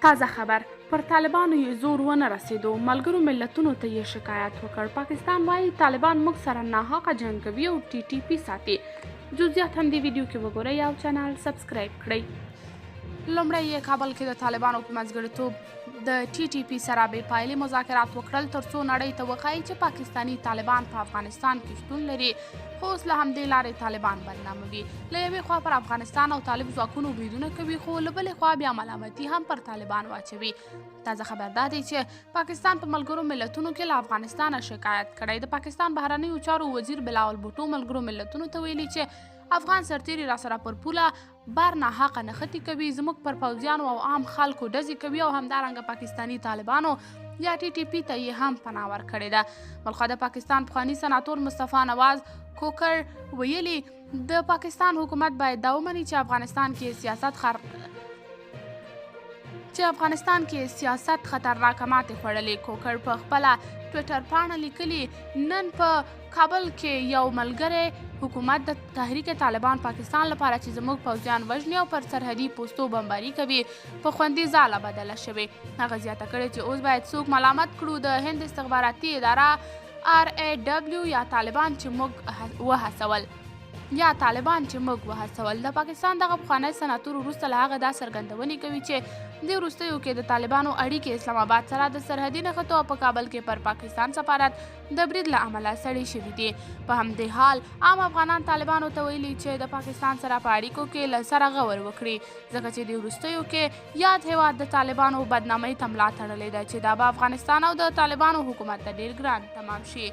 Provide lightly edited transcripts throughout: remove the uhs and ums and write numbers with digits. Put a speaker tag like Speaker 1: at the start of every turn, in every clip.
Speaker 1: تازه خبر پر طالبانو یې زور ونه رسېدو ملګرو ملتونو ته یې شکایت وکړ پاکستان وایي طالبان موږ سره ناحقه جنګ کوي او ټي ټي پي ساتي جزئیات هم دې ویډیو کې وګورئ او چینل سبسکرایب کړئ لومړی یې کابل کې د طالبانو په منځګړیتوب د ټي ټي پي سره بې پایلې مذاکرات وکړل تر څو نړۍ ته وښایي چې پاکستاني طالبان په افغانستان کې شتون لري خو اوس له همدې لارې طالبان بدناموي له یوې خوا پر افغانستان او طالب ځواکونو بریدونه کوي خو له بلې خوا بیا ملامتي هم پر طالبان واچوي تازه خبر دا دی چې پاکستان په ملګرو ملتونو کې له افغانستانه شکایت کړی د پاکستان بهرنیو چارو وزیر بلاول بوټو ملګرو ملتونو ته ویلي چې افغان سرتیري راسره پر پوله بار ناحقه نښتې کوي زموږ پر پوځیانو او عام خلکو ډزې کوي او همدارنګه پاکستاني طالبانو یا ټي ټي پي ته یې هم پناه ورکړې ده بلخوا د پاکستان پخواني سناتور مصطفی نواز کوکر ویلي د پاکستان حکومت باید دا ومني چې افغانستان کې سیاست خطرناکه ماتې خوړلې کوکر په خپله ټویټر پاڼه لیکلي نن په کابل کې یو ملګری حکومت د تحریک طالبان پاکستان لپاره چې زموږ پوځیان وژني او پر سرحدي پوستو بمباري کوي په خوندي ځاله بدله شوې هغه زیاته کړې چې اوس باید څوک ملامت کړو د هند استخباراتي اداره RAW یا طالبان چې موږ وهڅول د پاکستان دغه پخوانی سناتور وروسته له هغه دا څرګندونې کوي چې د وروستیو کې د طالبانو اړیکې اسلام آباد سره د سرحدي نښتو او په کابل کې پر پاکستان سفارت د برید له امله سړې شوي دي په همدې حال عام افغانان طالبانو ته ویلي چې د پاکستان سره په اړیکو کې له سره غور وکړي ځکه چې د وروستیو کې یاد هېواد د طالبانو بدنامۍ ته ملا تړلې ده چې دا به افغانستان او د طالبانو حکومت ته ډیر ګران تمام شي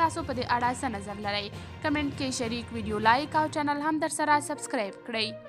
Speaker 1: تاسو په دې اړه څه نظر لرئ کمنټ کې شریک ویډیو لایک او چینل هم در سره سبسکرایب کړئ